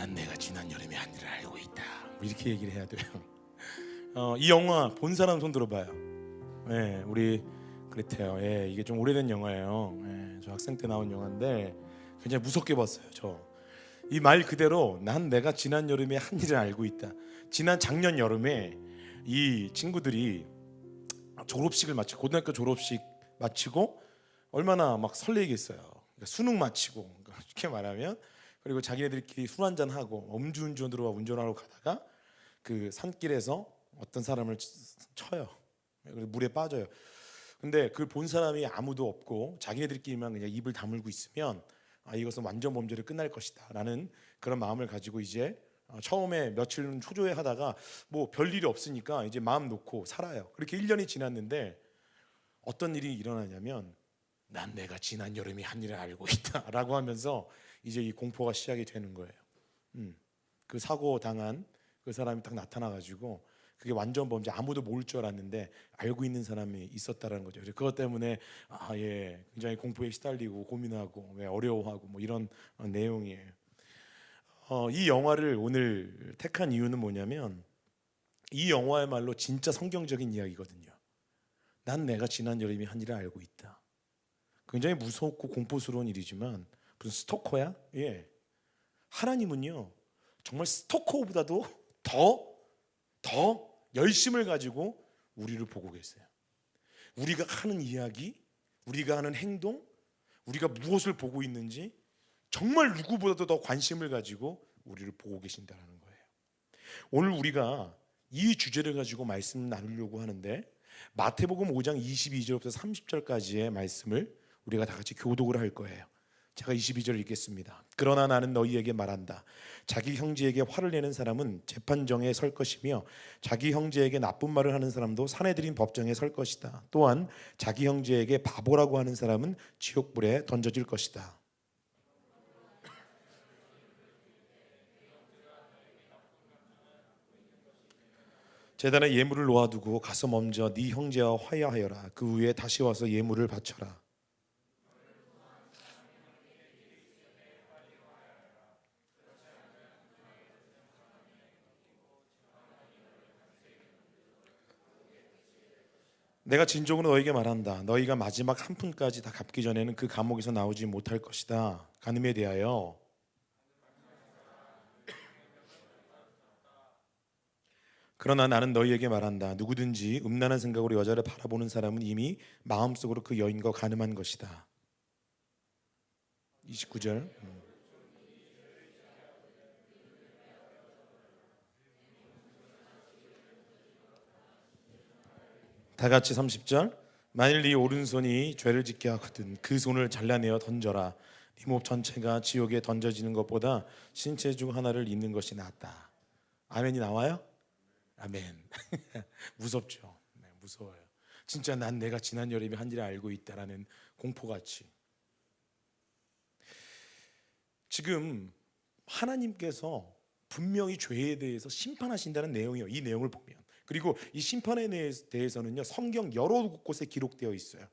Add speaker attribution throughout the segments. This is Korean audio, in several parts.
Speaker 1: 난 내가 지난 여름에 한 일을 알고 있다. 이렇게 얘기를 해야 돼요. 이 영화 본 사람 손 들어봐요. 네, 우리 그랬대요. 예, 이게 좀 오래된 영화예요. 예, 저 학생 때 나온 영화인데 굉장히 무섭게 봤어요. 저 이 말 그대로 난 내가 지난 여름에 한 일을 알고 있다. 지난 작년 여름에 이 친구들이 졸업식을 마치고 고등학교 졸업식 마치고 얼마나 막 설레겠어요. 그러니까 수능 마치고 이렇게 말하면 그리고 자기네들끼리 술 한잔 하고 음주운전으로 운전하러 가다가 그 산길에서 어떤 사람을 쳐요. 그래서 물에 빠져요. 근데 그걸 본 사람이 아무도 없고 자기네들끼리만 그냥 입을 다물고 있으면 이것은 완전 범죄로 끝날 것이다 라는 그런 마음을 가지고 이제 처음에 며칠은 초조해 하다가 뭐 별일이 없으니까 이제 마음 놓고 살아요. 그렇게 1년이 지났는데 어떤 일이 일어나냐면 난 내가 지난 여름에 한 일을 알고 있다 라고 하면서 이제 이 공포가 시작이 되는 거예요. 그 사고 당한 그 사람이 딱 나타나가지고 그게 완전 범죄, 아무도 모를 줄 알았는데 알고 있는 사람이 있었다라는 거죠. 그래서 그것 때문에 굉장히 공포에 시달리고 고민하고 어려워하고 뭐 이런 내용이에요. 이 영화를 오늘 택한 이유는 뭐냐면 이 영화야말로 진짜 성경적인 이야기거든요. 난 내가 지난 여름에 한 일을 알고 있다. 굉장히 무섭고 공포스러운 일이지만 무슨 스토커야? 예. 하나님은요 정말 스토커보다도 더 열심을 가지고 우리를 보고 계세요. 우리가 하는 이야기, 우리가 하는 행동, 우리가 무엇을 보고 있는지 정말 누구보다도 더 관심을 가지고 우리를 보고 계신다는 거예요. 오늘 우리가 이 주제를 가지고 말씀 나누려고 하는데 마태복음 5장 22절부터 30절까지의 말씀을 우리가 다 같이 교독을 할 거예요. 제가 22절 읽겠습니다. 그러나 나는 너희에게 말한다. 자기 형제에게 화를 내는 사람은 재판정에 설 것이며 자기 형제에게 나쁜 말을 하는 사람도 사내들인 법정에 설 것이다. 또한 자기 형제에게 바보라고 하는 사람은 지옥불에 던져질 것이다. 제단에 예물을 놓아두고 가서 먼저 네 형제와 화해하여라. 그 후에 다시 와서 예물을 바쳐라. 내가 진정으로 너에게 말한다. 너희가 마지막 한 푼까지 다 갚기 전에는 그 감옥에서 나오지 못할 것이다. 간음에 대하여 그러나 나는 너희에게 말한다. 누구든지 음란한 생각으로 여자를 바라보는 사람은 이미 마음속으로 그 여인과 간음한 것이다. 29절. 다 같이 30절. 만일 네 오른손이 죄를 짓게 하거든 그 손을 잘라내어 던져라. 네 몸 전체가 지옥에 던져지는 것보다 신체 중 하나를 잃는 것이 낫다. 아멘이 나와요? 아멘. 무섭죠. 네, 무서워요. 진짜 난 내가 지난 여름에 한 일을 알고 있다라는 공포같이. 지금 하나님께서 분명히 죄에 대해서 심판하신다는 내용이에요. 이 내용을 보면. 그리고 이 심판에 대해서는요 성경 여러 곳에 기록되어 있어요.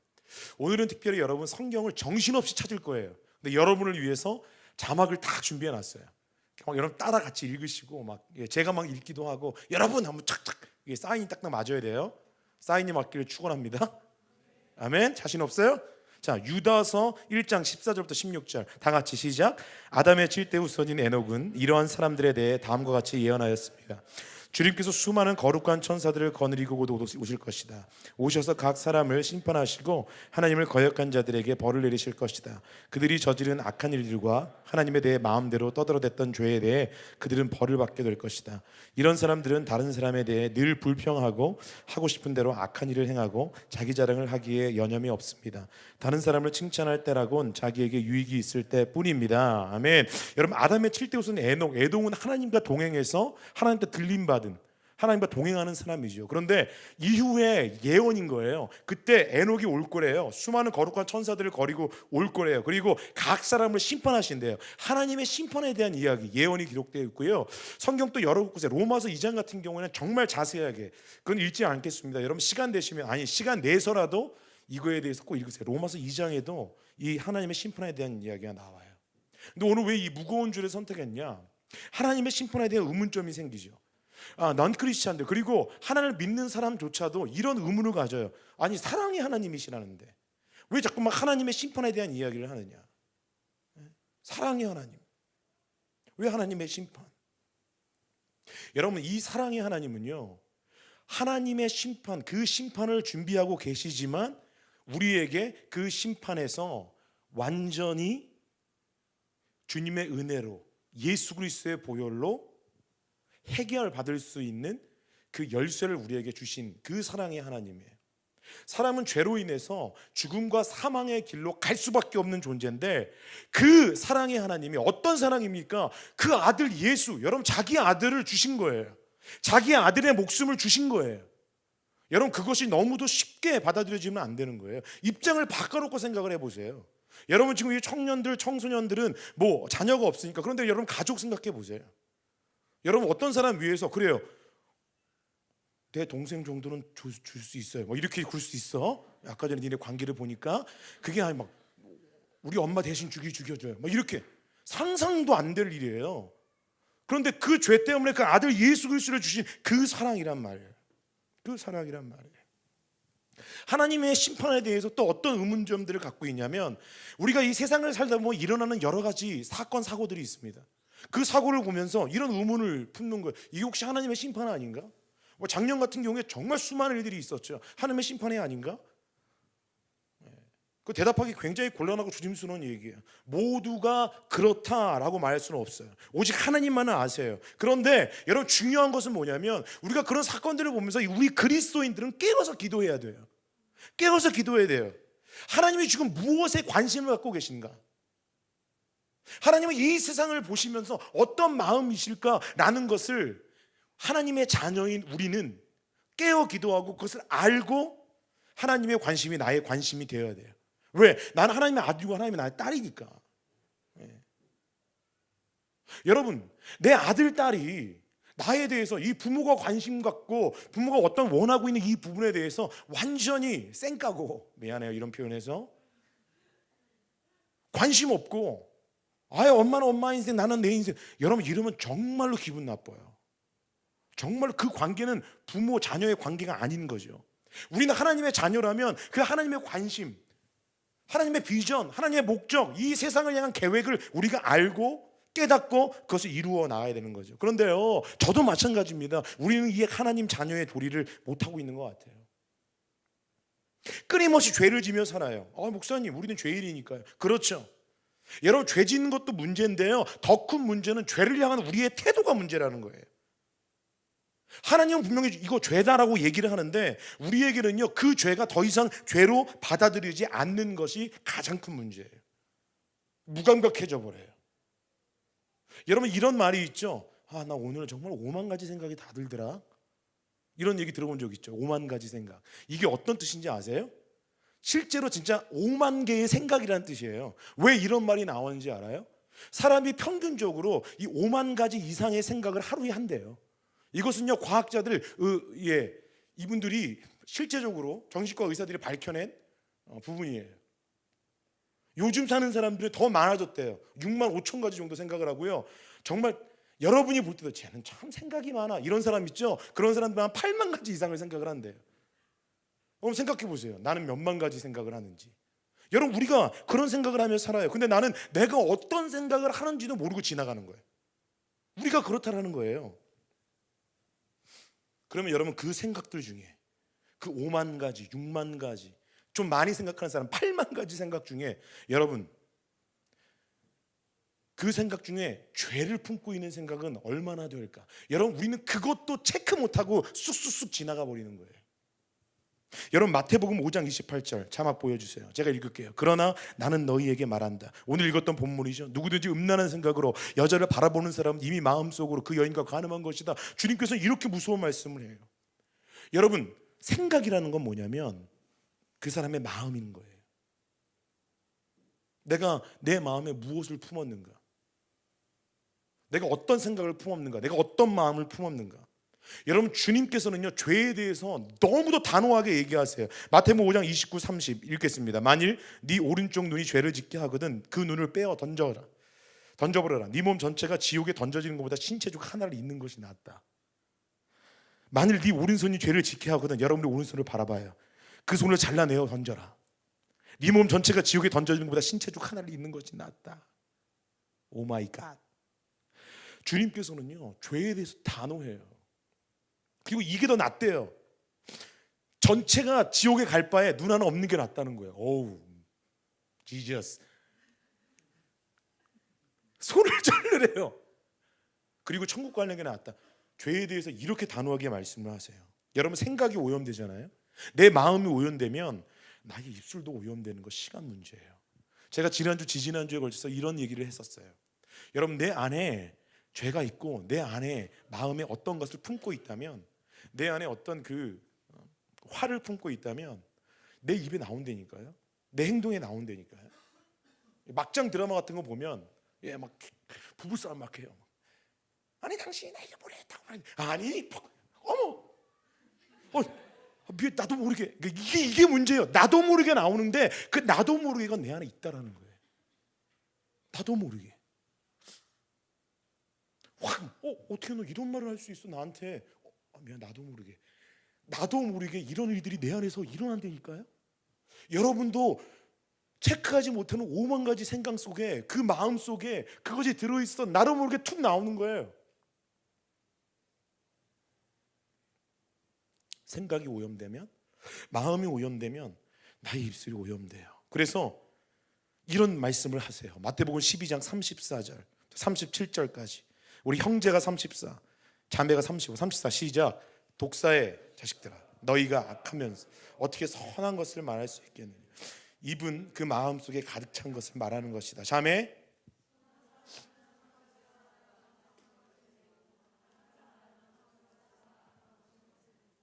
Speaker 1: 오늘은 특별히 여러분 성경을 정신없이 찾을 거예요. 근데 여러분을 위해서 자막을 다 준비해 놨어요. 막 여러분 따라 같이 읽으시고 막 제가 막 읽기도 하고 여러분 한번 착착 사인이 딱딱 맞아야 돼요. 사인이 맞기를 축원합니다. 아멘. 자신 없어요? 자, 유다서 1장 14절부터 16절 다 같이 시작. 아담의 7대 후손인 에녹은 이러한 사람들에 대해 다음과 같이 예언하였습니다. 주님께서 수많은 거룩한 천사들을 거느리고 오실 것이다. 오셔서 각 사람을 심판하시고 하나님을 거역한 자들에게 벌을 내리실 것이다. 그들이 저지른 악한 일들과 하나님에 대해 마음대로 떠들어댔던 죄에 대해 그들은 벌을 받게 될 것이다. 이런 사람들은 다른 사람에 대해 늘 불평하고 하고 싶은 대로 악한 일을 행하고 자기 자랑을 하기에 여념이 없습니다. 다른 사람을 칭찬할 때라곤 자기에게 유익이 있을 때뿐입니다. 아멘. 여러분 아담의 7대 후손 에녹은 하나님과 동행해서 하나님께 들림받은 하나님과 동행하는 사람이죠. 그런데 이후에 예언인 거예요. 그때 에녹이 올 거래요. 수많은 거룩한 천사들을 거리고 올 거래요. 그리고 각 사람을 심판하신대요. 하나님의 심판에 대한 이야기, 예언이 기록되어 있고요. 성경 또 여러 곳에 로마서 2장 같은 경우에는 정말 자세하게 그건 읽지 않겠습니다. 여러분 시간 되시면 시간 내서라도 이거에 대해서 꼭 읽으세요. 로마서 2장에도 이 하나님의 심판에 대한 이야기가 나와요. 근데 오늘 왜 이 무거운 줄을 선택했냐? 하나님의 심판에 대한 의문점이 생기죠. 넌 크리스찬들, 그리고 하나님을 믿는 사람조차도 이런 의문을 가져요. 아니, 사랑이 하나님이시라는데 왜 자꾸만 하나님의 심판에 대한 이야기를 하느냐. 사랑의 하나님, 왜 하나님의 심판? 여러분, 이 사랑의 하나님은요, 하나님의 심판, 그 심판을 준비하고 계시지만 우리에게 그 심판에서 완전히 주님의 은혜로, 예수 그리스도의 보혈로 해결받을 수 있는 그 열쇠를 우리에게 주신 그 사랑의 하나님이에요. 사람은 죄로 인해서 죽음과 사망의 길로 갈 수밖에 없는 존재인데, 그 사랑의 하나님이 어떤 사랑입니까? 그 아들 예수, 여러분, 자기 아들을 주신 거예요. 자기 아들의 목숨을 주신 거예요. 여러분, 그것이 너무도 쉽게 받아들여지면 안 되는 거예요. 입장을 바꿔놓고 생각을 해보세요. 여러분, 지금 이 청년들, 청소년들은 뭐 자녀가 없으니까, 그런데 여러분 가족 생각해 보세요. 여러분, 어떤 사람 위해서 그래요, 내 동생 정도는 줄 수 있어요, 뭐 이렇게 굴 수 있어. 아까 전에 니네 관계를 보니까 그게 막 우리 엄마 대신 죽여줘요, 뭐 이렇게 상상도 안 될 일이에요. 그런데 그 죄 때문에 그 아들 예수 그리스도를 주신 그 사랑이란 말이에요. 그 사랑이란 말이에요. 하나님의 심판에 대해서 또 어떤 의문점들을 갖고 있냐면, 우리가 이 세상을 살다 보면 일어나는 여러 가지 사건 사고들이 있습니다. 그 사고를 보면서 이런 의문을 품는 거예요. 이게 혹시 하나님의 심판 아닌가? 뭐 작년 같은 경우에 정말 수많은 일들이 있었죠. 하나님의 심판이 아닌가? 그 대답하기 굉장히 곤란하고 조심스러운 얘기예요. 모두가 그렇다라고 말할 수는 없어요. 오직 하나님만은 아세요. 그런데 여러분, 중요한 것은 뭐냐면, 우리가 그런 사건들을 보면서 우리 그리스도인들은 깨어서 기도해야 돼요. 깨어서 기도해야 돼요. 하나님이 지금 무엇에 관심을 갖고 계신가? 하나님은 이 세상을 보시면서 어떤 마음이실까라는 것을 하나님의 자녀인 우리는 깨어 기도하고 그것을 알고 하나님의 관심이 나의 관심이 되어야 돼요. 왜? 나는 하나님의 아들이고 하나님의 나의 딸이니까. 여러분, 내 아들, 딸이 나에 대해서 이 부모가 관심 갖고 부모가 어떤 원하고 있는 이 부분에 대해서 완전히 쌩까고, 미안해요 이런 표현에서, 관심 없고, 아예 엄마는 엄마 인생, 나는 내 인생, 여러분, 이러면 정말로 기분 나빠요. 정말 그 관계는 부모 자녀의 관계가 아닌 거죠. 우리는 하나님의 자녀라면 그 하나님의 관심, 하나님의 비전, 하나님의 목적, 이 세상을 향한 계획을 우리가 알고 깨닫고 그것을 이루어 나가야 되는 거죠. 그런데요, 저도 마찬가지입니다. 우리는 이 하나님 자녀의 도리를 못하고 있는 것 같아요. 끊임없이 죄를 지며 살아요. 목사님, 우리는 죄인이니까요. 그렇죠. 여러분, 죄 짓는 것도 문제인데요, 더 큰 문제는 죄를 향한 우리의 태도가 문제라는 거예요. 하나님은 분명히 이거 죄다라고 얘기를 하는데, 우리에게는요, 그 죄가 더 이상 죄로 받아들이지 않는 것이 가장 큰 문제예요. 무감각해져 버려요. 여러분, 이런 말이 있죠. 나 오늘 정말 5만 가지 생각이 다 들더라. 이런 얘기 들어본 적 있죠. 5만 가지 생각. 이게 어떤 뜻인지 아세요? 실제로 진짜 5만 개의 생각이라는 뜻이에요. 왜 이런 말이 나오는지 알아요? 사람이 평균적으로 이 5만 가지 이상의 생각을 하루에 한대요. 이것은요, 과학자들, 이분들이 실제적으로 정신과 의사들이 밝혀낸 부분이에요. 요즘 사는 사람들이 더 많아졌대요. 6만 5천 가지 정도 생각을 하고요. 정말 여러분이 볼 때도 쟤는 참 생각이 많아, 이런 사람 있죠? 그런 사람들은 한 8만 가지 이상을 생각을 한대요. 그럼 생각해 보세요. 나는 몇만 가지 생각을 하는지. 여러분, 우리가 그런 생각을 하며 살아요. 근데 나는 내가 어떤 생각을 하는지도 모르고 지나가는 거예요. 우리가 그렇다라는 거예요. 그러면 여러분, 그 생각들 중에 그 5만 가지, 6만 가지, 좀 많이 생각하는 사람 8만 가지 생각 중에, 여러분, 그 생각 중에 죄를 품고 있는 생각은 얼마나 될까? 여러분, 우리는 그것도 체크 못하고 쑥쑥쑥 지나가 버리는 거예요. 여러분, 마태복음 5장 28절 자막 보여주세요. 제가 읽을게요. 그러나 나는 너희에게 말한다. 오늘 읽었던 본문이죠. 누구든지 음란한 생각으로 여자를 바라보는 사람은 이미 마음속으로 그 여인과 간음한 것이다. 주님께서는 이렇게 무서운 말씀을 해요. 여러분, 생각이라는 건 뭐냐면 그 사람의 마음인 거예요. 내가 내 마음에 무엇을 품었는가, 내가 어떤 생각을 품었는가, 내가 어떤 마음을 품었는가. 여러분, 주님께서는요, 죄에 대해서 너무도 단호하게 얘기하세요. 마태복음 5장 29, 30 읽겠습니다. 만일 네 오른쪽 눈이 죄를 짓게 하거든 그 눈을 빼어 던져라. 던져버려라. 네 몸 전체가 지옥에 던져지는 것보다 신체 중 하나를 잊는 것이 낫다. 만일 네 오른손이 죄를 지게 하거든, 여러분의 오른손을 바라봐요. 그 손을 잘라내어 던져라. 네 몸 전체가 지옥에 던져지는 것보다 신체 중 하나를 잊는 것이 낫다. 오 마이 갓. 주님께서는요, 죄에 대해서 단호해요. 그리고 이게 더 낫대요. 전체가 지옥에 갈 바에 눈 하나 없는 게 낫다는 거예요. 오우, 지저스. 손을 자르래요. 그리고 천국 가는 게 낫다. 죄에 대해서 이렇게 단호하게 말씀을 하세요. 여러분, 생각이 오염되잖아요. 내 마음이 오염되면 나의 입술도 오염되는 거 시간 문제예요. 제가 지난주, 지지난주에 걸쳐서 이런 얘기를 했었어요. 여러분, 내 안에 죄가 있고 내 안에 마음에 어떤 것을 품고 있다면, 내 안에 어떤 그 화를 품고 있다면 내 입에 나온다니까요. 내 행동에 나온다니까요. 막장 드라마 같은 거 보면 막 부부싸움 막 해요. 아니 당신이 나에게 뭘 했다고 말해. 아니 어머 나도 모르게. 이게 문제예요. 나도 모르게 나오는데 그 나도 모르게가 내 안에 있다라는 거예요. 나도 모르게. 어떻게 너 이런 말을 할 수 있어 나한테. 미안, 나도 모르게 이런 일들이 내 안에서 일어난다니까요. 여러분도 체크하지 못하는 5만 가지 생각 속에, 그 마음 속에 그것이 들어있어 나도 모르게 툭 나오는 거예요. 생각이 오염되면, 마음이 오염되면 나의 입술이 오염돼요. 그래서 이런 말씀을 하세요. 마태복음 12장 34절 37절까지. 우리 형제가 34, 자매가 35, 34 시작. 독사의 자식들아, 너희가 악하면서 어떻게 선한 것을 말할 수 있겠느냐. 입은 그 마음 속에 가득 찬 것을 말하는 것이다. 자매,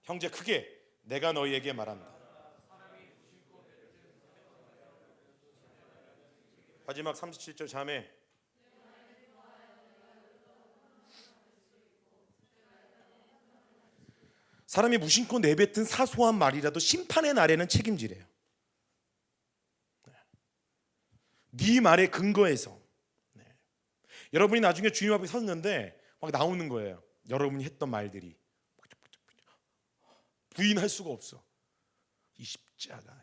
Speaker 1: 형제 크게, 내가 너희에게 말한다. 마지막 37절 자매, 사람이 무심코 내뱉은 사소한 말이라도 심판의 날에는 책임지래요. 네 말의 근거에서. 여러분이 나중에 주님 앞에 섰는데 막 나오는 거예요. 여러분이 했던 말들이 부인할 수가 없어. 이 십자가,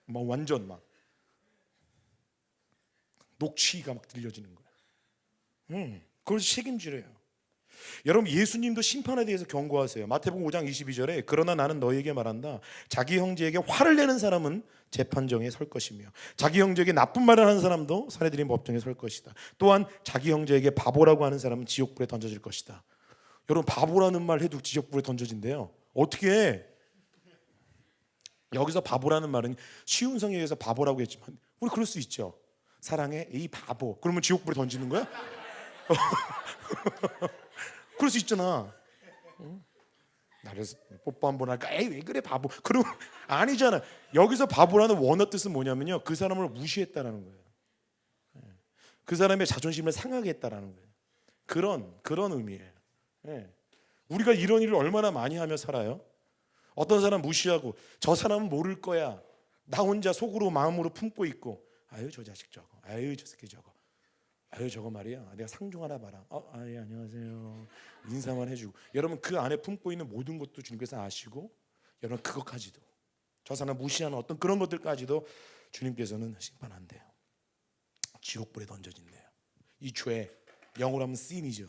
Speaker 1: 뭐 완전 막 녹취가 막 들려지는 거예요. 그걸 책임지래요. 여러분, 예수님도 심판에 대해서 경고하세요. 마태복음 5장 22절에 그러나 나는 너희에게 말한다. 자기 형제에게 화를 내는 사람은 재판정에 설 것이며 자기 형제에게 나쁜 말을 하는 사람도 사내들인 법정에 설 것이다. 또한 자기 형제에게 바보라고 하는 사람은 지옥불에 던져질 것이다. 여러분, 바보라는 말 해도 지옥불에 던져진대요. 어떻게 해? 여기서 바보라는 말은 쉬운 성경에서 바보라고 했지만 우리 그럴 수 있죠. 사랑해, 이 바보. 그러면 지옥불에 던지는 거야? 그럴 수 있잖아. 나를 뽀뽀 한번 할까? 에이, 왜 그래 바보. 그럼 아니잖아. 여기서 바보라는 원어 뜻은 뭐냐면요, 그 사람을 무시했다라는 거예요. 그 사람의 자존심을 상하게 했다라는 거예요. 그런 의미예요. 우리가 이런 일을 얼마나 많이 하며 살아요. 어떤 사람 무시하고 저 사람은 모를 거야. 나 혼자 속으로 마음으로 품고 있고, 아유 저 자식 저거, 아유 저 새끼 저거, 아유 저거 말이야, 내가 상중 하나 봐라. 예, 안녕하세요. 인사만 해주고. 여러분, 그 안에 품고 있는 모든 것도 주님께서 아시고, 여러분 그것까지도, 저 사람 무시하는 어떤 그런 것들까지도 주님께서는 심판한대요. 지옥불에 던져진대요. 이 죄, 영어로 하면 sin이죠.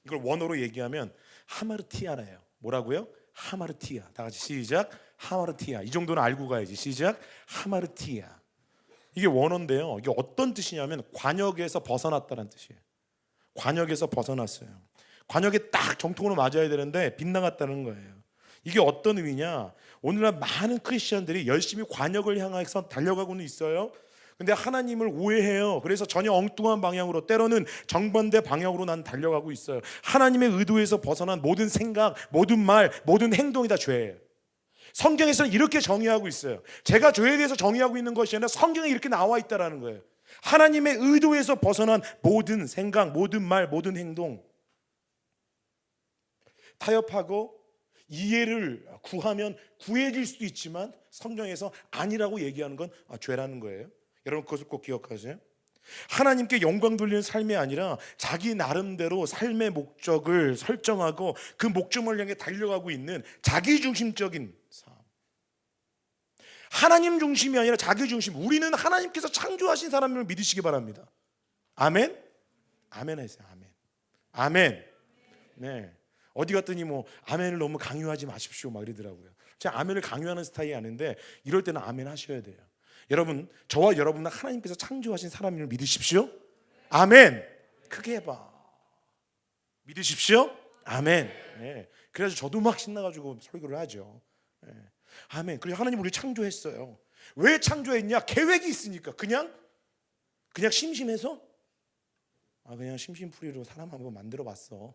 Speaker 1: 이걸 원어로 얘기하면 하마르티아라예요. 뭐라고요? 하마르티아. 다 같이 시작. 하마르티아. 이 정도는 알고 가야지. 시작. 하마르티아. 이게 원어인데요, 이게 어떤 뜻이냐면 관역에서 벗어났다는 뜻이에요. 관역에서 벗어났어요. 관역에 딱 정통으로 맞아야 되는데 빗나갔다는 거예요. 이게 어떤 의미냐? 오늘날 많은 크리스천들이 열심히 관역을 향해서 달려가고는 있어요. 근데 하나님을 오해해요. 그래서 전혀 엉뚱한 방향으로, 때로는 정반대 방향으로 난 달려가고 있어요. 하나님의 의도에서 벗어난 모든 생각, 모든 말, 모든 행동이 다 죄예요. 성경에서는 이렇게 정의하고 있어요. 제가 죄에 대해서 정의하고 있는 것이 아니라 성경에 이렇게 나와 있다라는 거예요. 하나님의 의도에서 벗어난 모든 생각, 모든 말, 모든 행동, 타협하고 이해를 구하면 구해질 수도 있지만 성경에서 아니라고 얘기하는 건 죄라는 거예요. 여러분 그것을 꼭 기억하세요. 하나님께 영광 돌리는 삶이 아니라 자기 나름대로 삶의 목적을 설정하고 그 목적을 향해 달려가고 있는 자기중심적인 삶. 하나님 중심이 아니라 자기중심. 우리는 하나님께서 창조하신 사람을 믿으시기 바랍니다. 아멘? 아멘 하세요. 아멘. 아멘. 네. 어디 갔더니 뭐 아멘을 너무 강요하지 마십시오 막 이러더라고요. 제가 아멘을 강요하는 스타일이 아닌데 이럴 때는 아멘 하셔야 돼요. 여러분, 저와 여러분은 하나님께서 창조하신 사람임을 믿으십시오. 아멘. 크게 해봐. 믿으십시오. 아멘. 네. 그래서 저도 막 신나가지고 설교를 하죠. 네. 아멘. 그리고 하나님 우리 창조했어요. 왜 창조했냐? 계획이 있으니까. 그냥 심심해서? 그냥 심심풀이로 사람 한번 만들어봤어.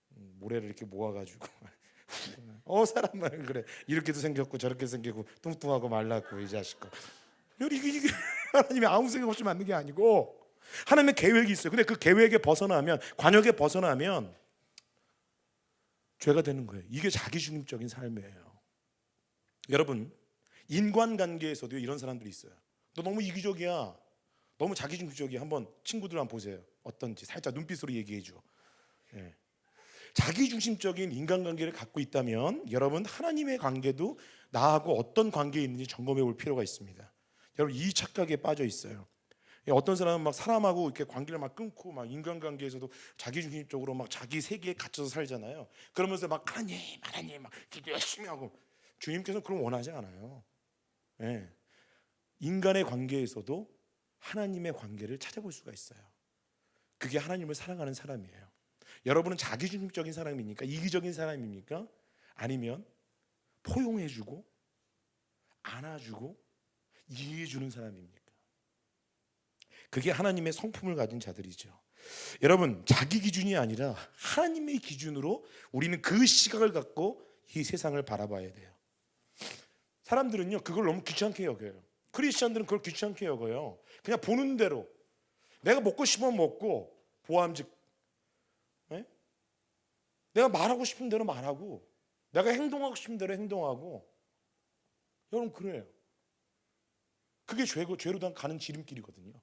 Speaker 1: 모래를 이렇게 모아가지고 사람만 그래 이렇게도 생겼고 저렇게 생기고 뚱뚱하고 말랐고 이 자식아. 이게 하나님이 아무 생각 없이 만든 게 아니고 하나님의 계획이 있어요. 근데 그 계획에 벗어나면, 관역에 벗어나면 죄가 되는 거예요. 이게 자기중심적인 삶이에요. 여러분, 인간관계에서도 이런 사람들이 있어요. 너 너무 이기적이야, 너무 자기중심적이야. 한번 친구들 한번 보세요. 어떤지 살짝 눈빛으로 얘기해 줘. 네. 자기중심적인 인간관계를 갖고 있다면 여러분, 하나님의 관계도 나하고 어떤 관계에 있는지 점검해 볼 필요가 있습니다. 여러분, 이 착각에 빠져 있어요. 어떤 사람은 막 사람하고 이렇게 관계를 막 끊고 막 인간관계에서도 자기중심적으로 막 자기 세계에 갇혀서 살잖아요. 그러면서 막 하나님 막 기도 열심히 하고, 주님께서는 그런 원하지 않아요. 네. 인간의 관계에서도 하나님의 관계를 찾아볼 수가 있어요. 그게 하나님을 사랑하는 사람이에요. 여러분은 자기중심적인 사람입니까? 이기적인 사람입니까? 아니면 포용해주고 안아주고 이해해주는 사람입니까? 그게 하나님의 성품을 가진 자들이죠. 여러분, 자기 기준이 아니라 하나님의 기준으로 우리는 그 시각을 갖고 이 세상을 바라봐야 돼요. 사람들은요 그걸 너무 귀찮게 여겨요. 크리스천들은 그걸 귀찮게 여겨요. 그냥 보는 대로 내가 먹고 싶으면 먹고, 보암직, 네? 내가 말하고 싶은 대로 말하고, 내가 행동하고 싶은 대로 행동하고. 여러분, 그래요. 그게 죄로 가는 지름길이거든요.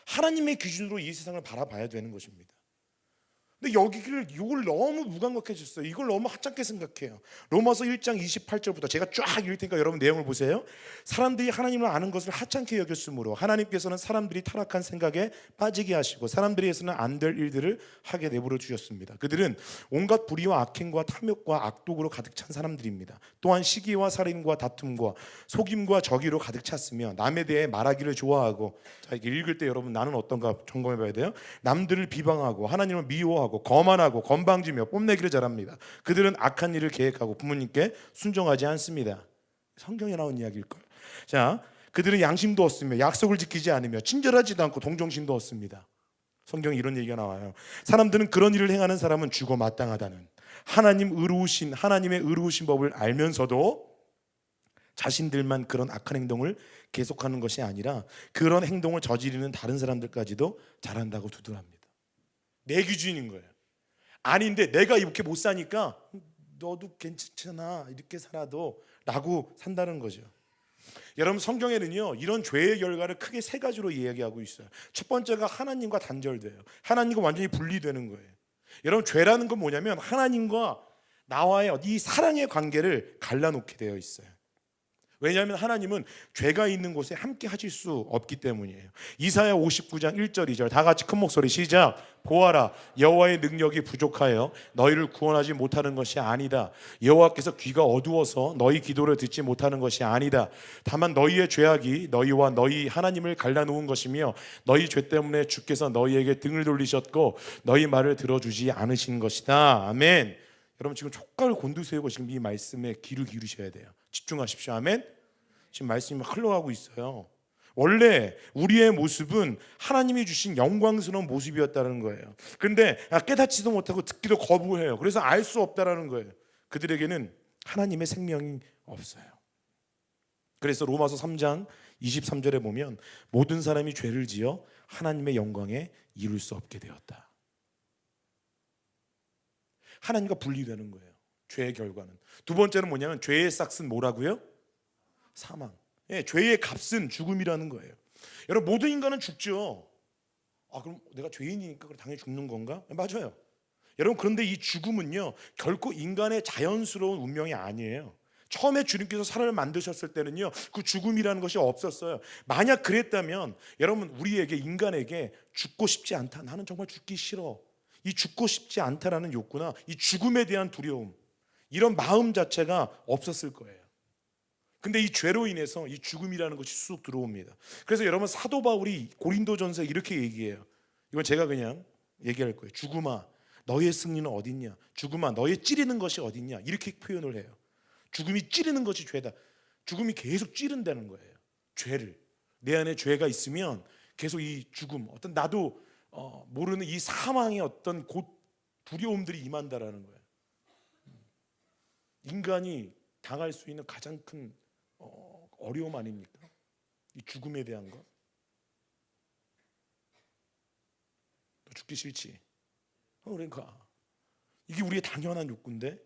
Speaker 1: 하나님의 기준으로 이 세상을 바라봐야 되는 것입니다. 근데 이걸 너무 무감각해졌어요. 이걸 너무 하찮게 생각해요. 로마서 1장 28절부터 제가 쫙 읽을 테니까 여러분 내용을 보세요. 사람들이 하나님을 아는 것을 하찮게 여겼으므로 하나님께서는 사람들이 타락한 생각에 빠지게 하시고 사람들이 해서는 안 될 일들을 하게 내버려 두셨습니다. 그들은 온갖 불의와 악행과 탐욕과 악독으로 가득 찬 사람들입니다. 또한 시기와 살인과 다툼과 속임과 저기로 가득 찼으며 남에 대해 말하기를 좋아하고, 자, 이게 읽을 때 여러분 나는 어떤가 점검해 봐야 돼요. 남들을 비방하고 하나님을 미워하고 거만하고 건방지며 뽐내기를 잘합니다. 그들은 악한 일을 계획하고 부모님께 순종하지 않습니다. 성경에 나온 이야기일걸. 자, 그들은 양심도 없으며 약속을 지키지 않으며 친절하지도 않고 동정심도 없습니다. 성경에 이런 얘기가 나와요. 사람들은 그런 일을 행하는 사람은 죽어 마땅하다는 하나님의 의로우신 법을 알면서도 자신들만 그런 악한 행동을 계속하는 것이 아니라 그런 행동을 저지르는 다른 사람들까지도 잘한다고 두둔합니다. 내 기준인 거예요. 아닌데 내가 이렇게 못 사니까 너도 괜찮잖아, 이렇게 살아도 라고 산다는 거죠. 여러분, 성경에는요 이런 죄의 결과를 크게 세 가지로 이야기하고 있어요. 첫 번째가 하나님과 단절돼요. 하나님과 완전히 분리되는 거예요. 여러분, 죄라는 건 뭐냐면 하나님과 나와의 이 사랑의 관계를 갈라놓게 되어 있어요. 왜냐하면 하나님은 죄가 있는 곳에 함께 하실 수 없기 때문이에요. 이사야 59장 1절 2절 다 같이 큰 목소리 시작. 보아라, 여호와의 능력이 부족하여 너희를 구원하지 못하는 것이 아니다. 여호와께서 귀가 어두워서 너희 기도를 듣지 못하는 것이 아니다. 다만 너희의 죄악이 너희와 너희 하나님을 갈라놓은 것이며 너희 죄 때문에 주께서 너희에게 등을 돌리셨고 너희 말을 들어주지 않으신 것이다. 아멘. 여러분, 지금 촉각을 곤두세우고 지금 이 말씀에 귀를 기울이셔야 돼요. 집중하십시오. 아멘. 지금 말씀이 흘러가고 있어요. 원래 우리의 모습은 하나님이 주신 영광스러운 모습이었다는 거예요. 그런데 깨닫지도 못하고 듣기도 거부해요. 그래서 알 수 없다라는 거예요. 그들에게는 하나님의 생명이 없어요. 그래서 로마서 3장 23절에 보면 모든 사람이 죄를 지어 하나님의 영광에 이룰 수 없게 되었다. 하나님과 분리되는 거예요. 죄의 결과는. 두 번째는 뭐냐면 죄의 싹은 뭐라고요? 사망. 예, 죄의 값은 죽음이라는 거예요. 여러분, 모든 인간은 죽죠. 그럼 내가 죄인이니까 그럼 당연히 죽는 건가? 맞아요. 여러분, 그런데 이 죽음은요 결코 인간의 자연스러운 운명이 아니에요. 처음에 주님께서 사람을 만드셨을 때는요 그 죽음이라는 것이 없었어요. 만약 그랬다면 여러분, 우리에게, 인간에게 죽고 싶지 않다, 나는 정말 죽기 싫어, 이 죽고 싶지 않다라는 욕구나 이 죽음에 대한 두려움, 이런 마음 자체가 없었을 거예요. 근데 이 죄로 인해서 이 죽음이라는 것이 쑥 들어옵니다. 그래서 여러분, 사도 바울이 고린도전서에 이렇게 얘기해요. 이건 제가 그냥 얘기할 거예요. 죽음아, 너의 승리는 어딨냐? 죽음아, 너의 찌르는 것이 어딨냐? 이렇게 표현을 해요. 죽음이 찌르는 것이 죄다. 죽음이 계속 찌른다는 거예요. 죄를, 내 안에 죄가 있으면 계속 이 죽음, 어떤 나도 모르는 이 사망의 어떤 두려움들이 임한다라는 거예요. 인간이 당할 수 있는 가장 큰 어려움 아닙니까? 이 죽음에 대한 거. 너 죽기 싫지? 그러니까 이게 우리의 당연한 욕구인데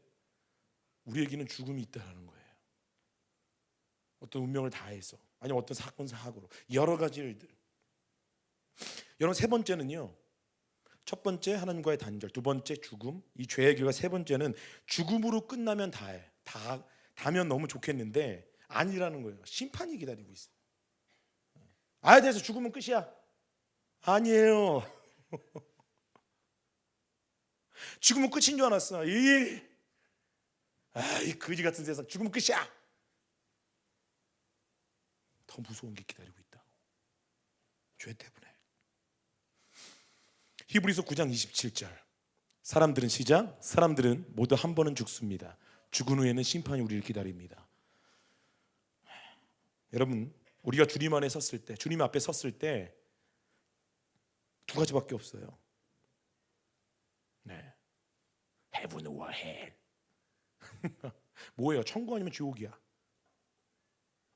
Speaker 1: 우리에게는 죽음이 있다는 거예요. 어떤 운명을 다해서, 아니면 어떤 사건 사고로, 여러 가지 일들. 여러분, 세 번째는요, 첫 번째 하나님과의 단절, 두 번째 죽음, 이 죄의 결과, 세 번째는 죽음으로 끝나면 다해. 다면 너무 좋겠는데 아니라는 거예요. 심판이 기다리고 있어. 돼서 죽으면 끝이야. 아니에요. 죽으면 끝인 줄 알았어. 이 거지 같은 세상, 죽으면 끝이야. 더 무서운 게 기다리고 있다. 죄 때문에. 히브리서 9장 27절. 사람들은, 시작, 사람들은 모두 한 번은 죽습니다. 죽은 후에는 심판이 우리를 기다립니다. 여러분, 우리가 주님 안에 섰을 때, 주님 앞에 섰을 때 두 가지밖에 없어요. 네, heaven or hell. 뭐예요? 천국 아니면 지옥이야?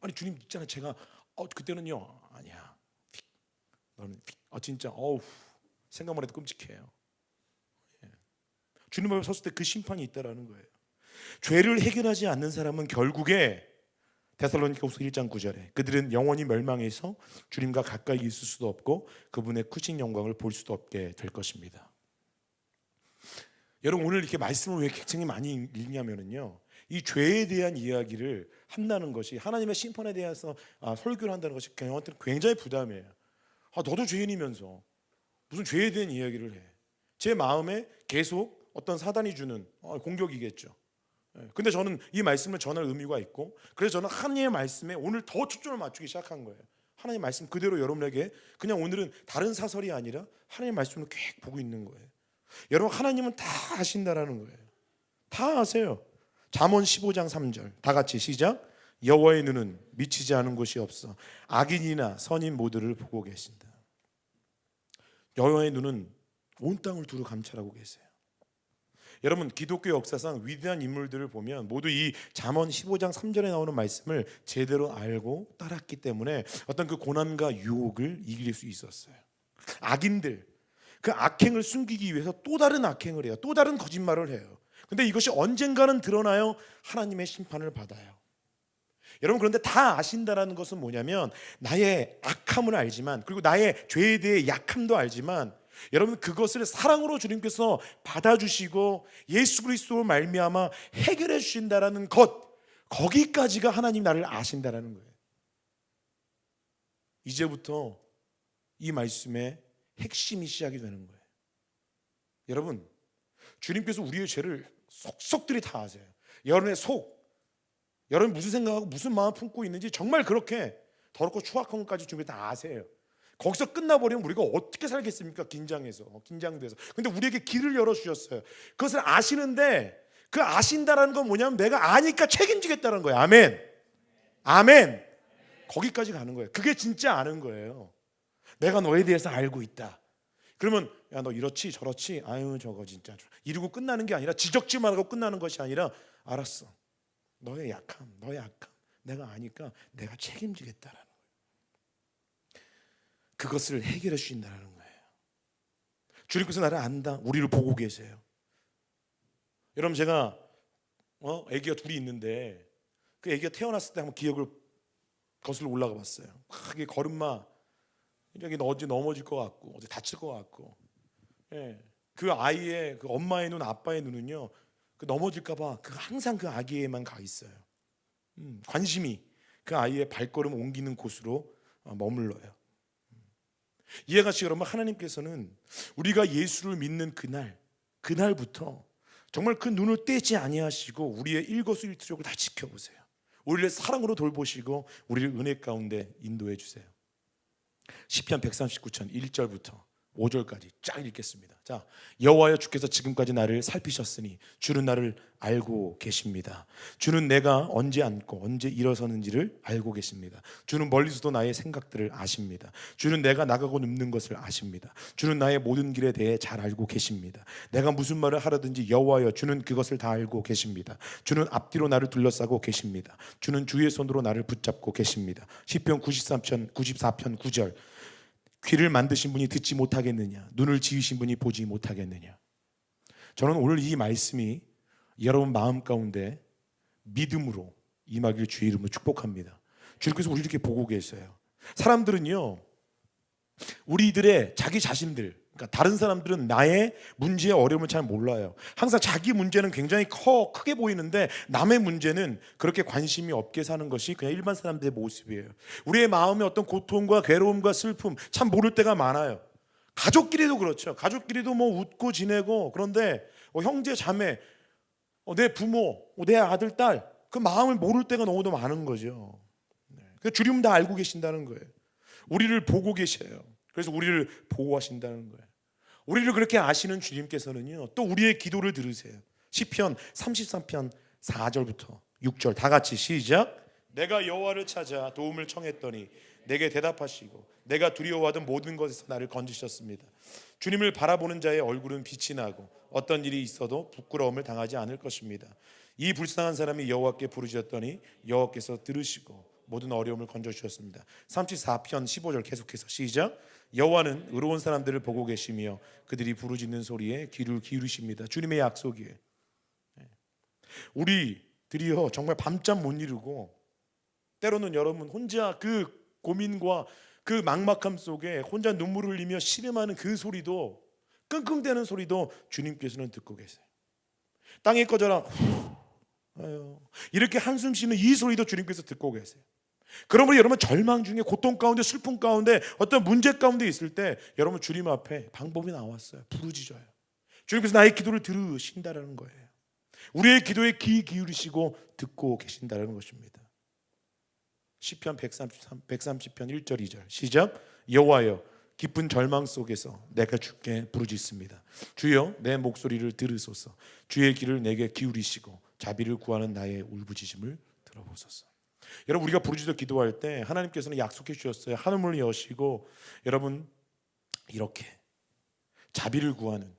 Speaker 1: 아니, 주님 있잖아요. 제가 그때는요, 아니야. 너는 진짜 생각만 해도 끔찍해요. 주님 앞에 섰을 때 그 심판이 있다라는 거예요. 죄를 해결하지 않는 사람은 결국에 데살로니가후서 1장 9절에 그들은 영원히 멸망해서 주님과 가까이 있을 수도 없고 그분의 크신 영광을 볼 수도 없게 될 것입니다. 여러분, 오늘 이렇게 말씀을 왜 굉장히 많이 읽냐면요, 이 죄에 대한 이야기를 한다는 것이, 하나님의 심판에 대해서 설교를 한다는 것이 저한테는 굉장히 부담이에요. 너도 죄인이면서 무슨 죄에 대한 이야기를 해. 제 마음에 계속 어떤 사단이 주는 공격이겠죠. 근데 저는 이 말씀을 전할 의미가 있고, 그래서 저는 하나님의 말씀에 오늘 더 초점을 맞추기 시작한 거예요. 하나님의 말씀 그대로 여러분에게, 그냥 오늘은 다른 사설이 아니라 하나님의 말씀을 계속 보고 있는 거예요. 여러분, 하나님은 다 아신다라는 거예요. 다 아세요. 잠언 15장 3절 다 같이 시작. 여호와의 눈은 미치지 않은 곳이 없어 악인이나 선인 모두를 보고 계신다. 여호와의 눈은 온 땅을 두루 감찰하고 계세요. 여러분, 기독교 역사상 위대한 인물들을 보면 모두 이 잠언 15장 3절에 나오는 말씀을 제대로 알고 따랐기 때문에 어떤 그 고난과 유혹을 이길 수 있었어요. 악인들, 그 악행을 숨기기 위해서 또 다른 악행을 해요. 또 다른 거짓말을 해요. 근데 이것이 언젠가는 드러나요. 하나님의 심판을 받아요. 여러분, 그런데 다 아신다라는 것은 뭐냐면, 나의 악함을 알지만, 그리고 나의 죄에 대해 약함도 알지만, 여러분, 그것을 사랑으로 주님께서 받아주시고 예수 그리스도로 말미암아 해결해 주신다라는 것, 거기까지가 하나님 나를 아신다라는 거예요. 이제부터 이 말씀의 핵심이 시작이 되는 거예요. 여러분, 주님께서 우리의 죄를 속속들이 다 아세요. 여러분의 속, 여러분 무슨 생각하고 무슨 마음 품고 있는지 정말 그렇게 더럽고 추악한 것까지 주님 다 아세요. 거기서 끝나버리면 우리가 어떻게 살겠습니까? 긴장돼서. 근데 우리에게 길을 열어주셨어요. 그것을 아시는데, 그 아신다라는 건 뭐냐면 내가 아니까 책임지겠다는 거예요. 아멘. 아멘. 거기까지 가는 거예요. 그게 진짜 아는 거예요. 내가 너에 대해서 알고 있다. 그러면 야, 너 이렇지 저렇지, 아유 저거 진짜, 이러고 끝나는 게 아니라, 지적질만 하고 끝나는 것이 아니라, 알았어, 너의 약함 내가 아니까 내가 책임지겠다라는, 그것을 해결해 주신다는 거예요. 주님께서 나를 안다, 우리를 보고 계세요. 여러분, 제가 아기가 둘이 있는데 그 아기가 태어났을 때 한번 기억을 거슬러 올라가 봤어요. 크게 걸음마 굉장히 어제 넘어질 것 같고 어제 다칠 것 같고, 예. 그 아이의 그 엄마의 눈, 아빠의 눈은요, 그 넘어질까봐 그 항상 그 아기에만 가 있어요. 관심이 그 아이의 발걸음 옮기는 곳으로 머물러요. 이해 가시 여러분, 하나님께서는 우리가 예수를 믿는 그날부터 정말 그 눈을 떼지 아니하시고 우리의 일거수일투족을 다 지켜보세요. 우리를 사랑으로 돌보시고 우리를 은혜 가운데 인도해 주세요. 시편 139편 1절부터 5절까지 쫙 읽겠습니다. 자, 여호와여, 주께서 지금까지 나를 살피셨으니 주는 나를 알고 계십니다. 주는 내가 언제 앉고 언제 일어서는지를 알고 계십니다. 주는 멀리서도 나의 생각들을 아십니다. 주는 내가 나가고 눕는 것을 아십니다. 주는 나의 모든 길에 대해 잘 알고 계십니다. 내가 무슨 말을 하라든지 여호와여, 주는 그것을 다 알고 계십니다. 주는 앞뒤로 나를 둘러싸고 계십니다. 주는 주의 손으로 나를 붙잡고 계십니다. 시편 94편 9절. 귀를 만드신 분이 듣지 못하겠느냐? 눈을 지으신 분이 보지 못하겠느냐? 저는 오늘 이 말씀이 여러분 마음 가운데 믿음으로 임하기를 주의 이름으로 축복합니다. 주님께서 우리 이렇게 보고 계세요. 사람들은요, 우리들의 자기 자신들, 그러니까 다른 사람들은 나의 문제의 어려움을 잘 몰라요. 항상 자기 문제는 굉장히 크게 보이는데 남의 문제는 그렇게 관심이 없게 사는 것이 그냥 일반 사람들의 모습이에요. 우리의 마음의 어떤 고통과 괴로움과 슬픔 참 모를 때가 많아요. 가족끼리도 그렇죠. 가족끼리도 뭐 웃고 지내고, 그런데 형제 자매, 내 부모, 내 아들 딸, 그 마음을 모를 때가 너무도 많은 거죠. 그 주님 다 알고 계신다는 거예요. 우리를 보고 계셔요. 그래서 우리를 보호하신다는 거예요. 우리를 그렇게 아시는 주님께서는요, 또 우리의 기도를 들으세요. 시편 33편 4절부터 6절 다 같이 시작. 내가 여호와를 찾아 도움을 청했더니 내게 대답하시고 내가 두려워하던 모든 것에서 나를 건지셨습니다. 주님을 바라보는 자의 얼굴은 빛이 나고 어떤 일이 있어도 부끄러움을 당하지 않을 것입니다. 이 불쌍한 사람이 여호와께 부르짖었더니 여호와께서 들으시고 모든 어려움을 건져주셨습니다. 34편 15절 계속해서 시작. 여호와는 의로운 사람들을 보고 계시며 그들이 부르짖는 소리에 귀를 기울이십니다. 주님의 약속이에요. 우리들이요, 정말 밤잠 못 이루고 때로는 여러분 혼자 그 고민과 그 막막함 속에 혼자 눈물을 흘리며 신음하는 그 소리도, 끙끙대는 소리도 주님께서는 듣고 계세요. 땅에 꺼져라 이렇게 한숨 쉬는 이 소리도 주님께서 듣고 계세요. 그러므로 여러분 절망 중에, 고통 가운데, 슬픔 가운데, 어떤 문제 가운데 있을 때 여러분 주님 앞에 방법이 나왔어요. 부르짖어요. 주님께서 나의 기도를 들으신다라는 거예요. 우리의 기도에 귀 기울이시고 듣고 계신다라는 것입니다. 시편 130편 1절 2절 시작. 여호와여, 깊은 절망 속에서 내가 주께 부르짖습니다. 주여, 내 목소리를 들으소서. 주의 귀를 내게 기울이시고 자비를 구하는 나의 울부짖음을 들어보소서. 여러분, 우리가 부르짖어 기도할 때 하나님께서는 약속해 주셨어요. 하늘문을 여시고 여러분 이렇게 자비를 구하는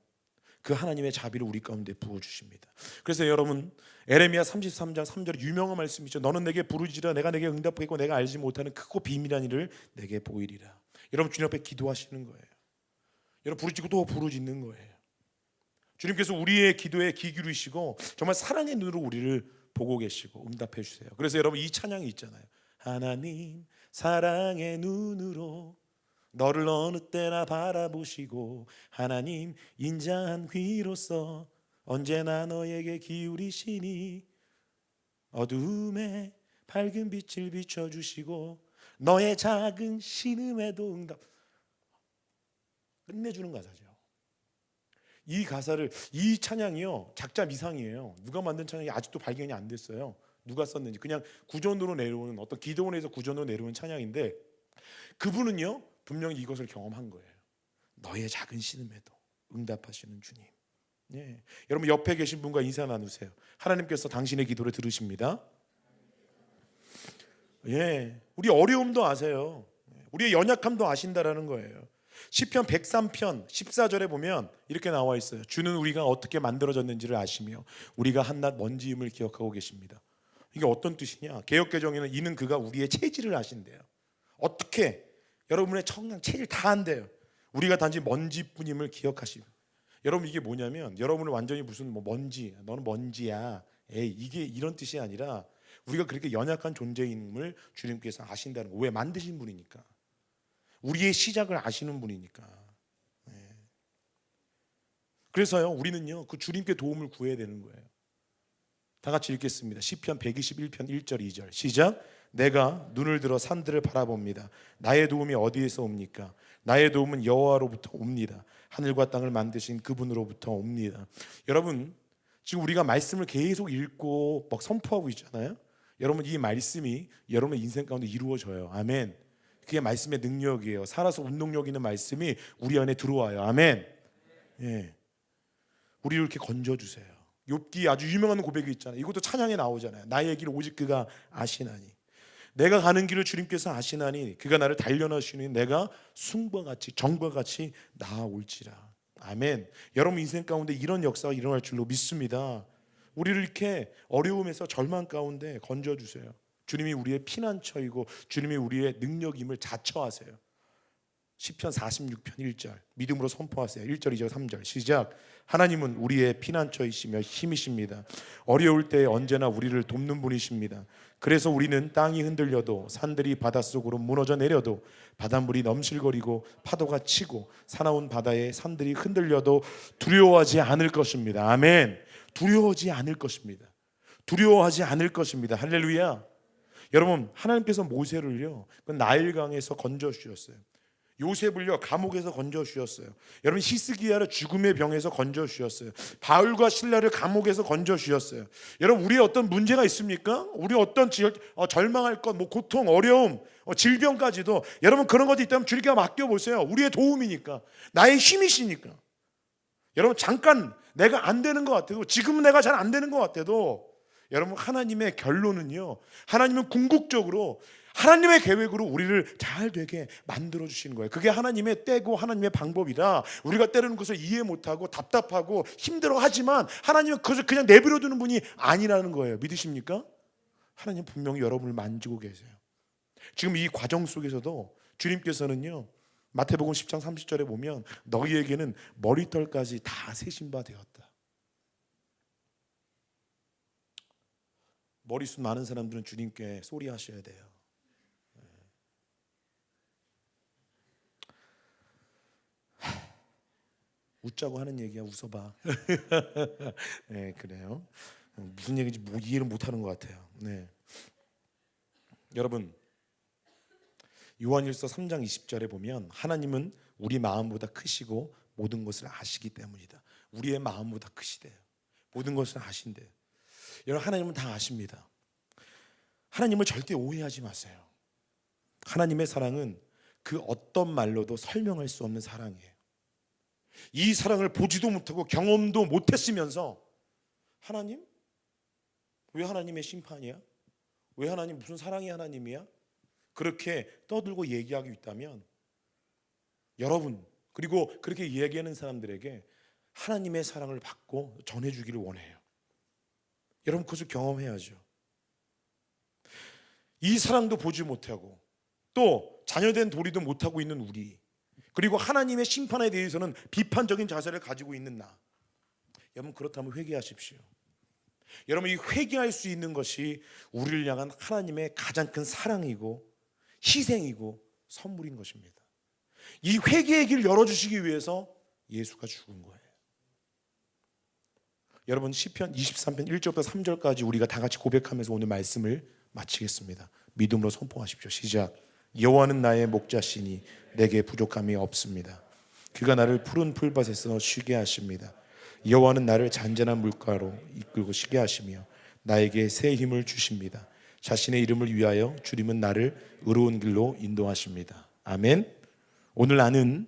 Speaker 1: 그 하나님의 자비를 우리 가운데 부어주십니다. 그래서 여러분 에레미야 33장 3절에 유명한 말씀이죠. 너는 내게 부르짖으라 내가 내게 응답하겠고 내가 알지 못하는 크고 비밀한 일을 내게 보이리라. 여러분 주님 앞에 기도하시는 거예요. 여러분 부르짖고 또 부르짖는 거예요. 주님께서 우리의 기도에 귀 기울이시고 정말 사랑의 눈으로 우리를 보고 계시고 응답해 주세요. 그래서 여러분 이 찬양이 있잖아요. 하나님 사랑의 눈으로 너를 어느 때나 바라보시고 하나님 인자한 귀로서 언제나 너에게 기울이시니 어두움에 밝은 빛을 비춰주시고 너의 작은 신음에도 응답. 끝내주는 가사죠. 이 가사를, 이 찬양이요 작자 미상이에요. 누가 만든 찬양이 아직도 발견이 안 됐어요. 누가 썼는지. 그냥 구전으로 내려오는, 어떤 기도원에서 구전으로 내려오는 찬양인데 그분은요 분명히 이것을 경험한 거예요. 너의 작은 신음에도 응답하시는 주님. 예. 여러분 옆에 계신 분과 인사 나누세요. 하나님께서 당신의 기도를 들으십니다. 예, 우리 어려움도 아세요. 우리의 연약함도 아신다라는 거예요. 시편 103편 14절에 보면 이렇게 나와 있어요. 주는 우리가 어떻게 만들어졌는지를 아시며 우리가 한낱 먼지임을 기억하고 계십니다. 이게 어떤 뜻이냐? 개역개정에는 이는 그가 우리의 체질을 아신대요. 어떻게 여러분의 청량 체질 다 안돼요. 우리가 단지 먼지뿐임을 기억하시고. 여러분 이게 뭐냐면 여러분을 완전히 무슨 뭐 먼지, 너는 먼지야, 에이 이게 이런 뜻이 아니라 우리가 그렇게 연약한 존재임을 주님께서 아신다는 거. 왜? 만드신 분이니까. 우리의 시작을 아시는 분이니까. 그래서요, 우리는요, 그 주님께 도움을 구해야 되는 거예요. 다 같이 읽겠습니다. 시편 121편 1절 2절 시작. 내가 눈을 들어 산들을 바라봅니다. 나의 도움이 어디에서 옵니까? 나의 도움은 여호와로부터 옵니다. 하늘과 땅을 만드신 그분으로부터 옵니다. 여러분, 지금 우리가 말씀을 계속 읽고 막 선포하고 있잖아요. 여러분, 이 말씀이 여러분의 인생 가운데 이루어져요. 아멘. 그게 말씀의 능력이에요. 살아서 운동력 있는 말씀이 우리 안에 들어와요. 아멘. 예. 우리를 이렇게 건져주세요. 욥기 아주 유명한 고백이 있잖아요. 이것도 찬양에 나오잖아요. 나의 길을 오직 그가 아시나니, 내가 가는 길을 주님께서 아시나니 그가 나를 단련하시니 내가 숭과 같이 정과 같이 나아올지라. 아멘. 여러분 인생 가운데 이런 역사가 일어날 줄로 믿습니다. 우리를 이렇게 어려움에서 절망 가운데 건져주세요. 주님이 우리의 피난처이고 주님이 우리의 능력임을 자처하세요. 시편 46편 1절 믿음으로 선포하세요. 1절 2절 3절 시작. 하나님은 우리의 피난처이시며 힘이십니다. 어려울 때 언제나 우리를 돕는 분이십니다. 그래서 우리는 땅이 흔들려도 산들이 바닷속으로 무너져 내려도 바닷물이 넘실거리고 파도가 치고 사나운 바다에 산들이 흔들려도 두려워하지 않을 것입니다. 아멘. 두려워하지 않을 것입니다. 두려워하지 않을 것입니다. 할렐루야. 여러분, 하나님께서 모세를요 그 나일강에서 건져 주셨어요. 요셉을요 감옥에서 건져 주셨어요. 여러분, 히스기야를 죽음의 병에서 건져 주셨어요. 바울과 실라를 감옥에서 건져 주셨어요. 여러분, 우리의 어떤 문제가 있습니까? 우리 어떤 절망할 것, 고통, 어려움, 질병까지도 여러분 그런 것이 있다면 주님께 맡겨 보세요. 우리의 도움이니까, 나의 힘이시니까. 여러분, 잠깐 내가 안 되는 것 같아도, 지금은 내가 잘 안 되는 것 같아도, 여러분 하나님의 결론은요, 하나님은 궁극적으로 하나님의 계획으로 우리를 잘 되게 만들어 주시는 거예요. 그게 하나님의 때고 하나님의 방법이라 우리가 때로는 그것을 이해 못하고 답답하고 힘들어하지만 하나님은 그것을 그냥 내버려 두는 분이 아니라는 거예요. 믿으십니까? 하나님 분명히 여러분을 만지고 계세요. 지금 이 과정 속에서도 주님께서는요 마태복음 10장 30절에 보면 너희에게는 머리털까지 다 세신 바 되었다. 머리숱 많은 사람들은 주님께 소리하셔야 돼요. 웃자고 하는 얘기야. 웃어봐. 네, 그래요. 무슨 얘기인지 이해를 못하는 것 같아요. 네. 여러분, 요한일서 3장 20절에 보면 하나님은 우리 마음보다 크시고 모든 것을 아시기 때문이다. 우리의 마음보다 크시대요. 모든 것을 아신대요. 여러분, 하나님은 다 아십니다. 하나님을 절대 오해하지 마세요. 하나님의 사랑은 그 어떤 말로도 설명할 수 없는 사랑이에요. 이 사랑을 보지도 못하고 경험도 못했으면서 하나님? 왜 하나님의 심판이야? 왜 하나님 무슨 사랑이 하나님이야? 그렇게 떠들고 얘기하고 있다면 여러분, 그리고 그렇게 이야기하는 사람들에게 하나님의 사랑을 받고 전해주기를 원해요. 여러분, 그것을 경험해야죠. 이 사랑도 보지 못하고 또 자녀된 도리도 못하고 있는 우리, 그리고 하나님의 심판에 대해서는 비판적인 자세를 가지고 있는 나, 여러분 그렇다면 회개하십시오. 여러분, 이 회개할 수 있는 것이 우리를 향한 하나님의 가장 큰 사랑이고 희생이고 선물인 것입니다. 이 회개의 길을 열어주시기 위해서 예수가 죽은 거예요. 여러분, 시편 23편 1절부터 3절까지 우리가 다 같이 고백하면서 오늘 말씀을 마치겠습니다. 믿음으로 선포하십시오. 시작. 여호와는 나의 목자시니 내게 부족함이 없습니다. 그가 나를 푸른 풀밭에서 쉬게 하십니다. 여호와는 나를 잔잔한 물가로 이끌고 쉬게 하시며 나에게 새 힘을 주십니다. 자신의 이름을 위하여 주님은 나를 의로운 길로 인도하십니다. 아멘. 오늘 나는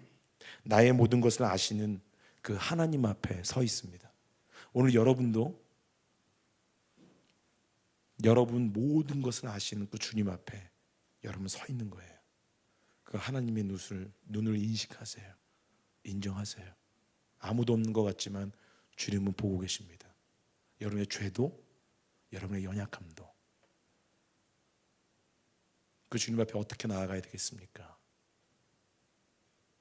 Speaker 1: 나의 모든 것을 아시는 그 하나님 앞에 서 있습니다. 오늘 여러분도 여러분 모든 것을 아시는 그 주님 앞에 여러분 서 있는 거예요. 그 하나님의 눈을 인식하세요. 인정하세요. 아무도 없는 것 같지만 주님은 보고 계십니다. 여러분의 죄도 여러분의 연약함도. 그 주님 앞에 어떻게 나아가야 되겠습니까?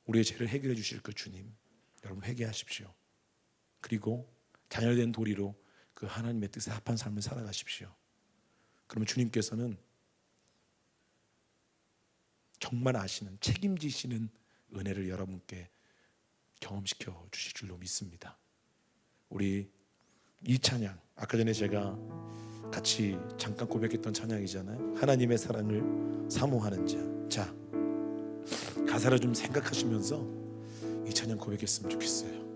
Speaker 1: 우리의 죄를 해결해 주실 그 주님, 여러분 회개하십시오. 그리고 자녀된 도리로 그 하나님의 뜻에 합한 삶을 살아가십시오. 그러면 주님께서는 정말 아시는, 책임지시는 은혜를 여러분께 경험시켜 주실 줄로 믿습니다. 우리 이 찬양, 아까 전에 제가 같이 잠깐 고백했던 찬양이잖아요. 하나님의 사랑을 사모하는 자. 자, 가사를 좀 생각하시면서 이 찬양 고백했으면 좋겠어요.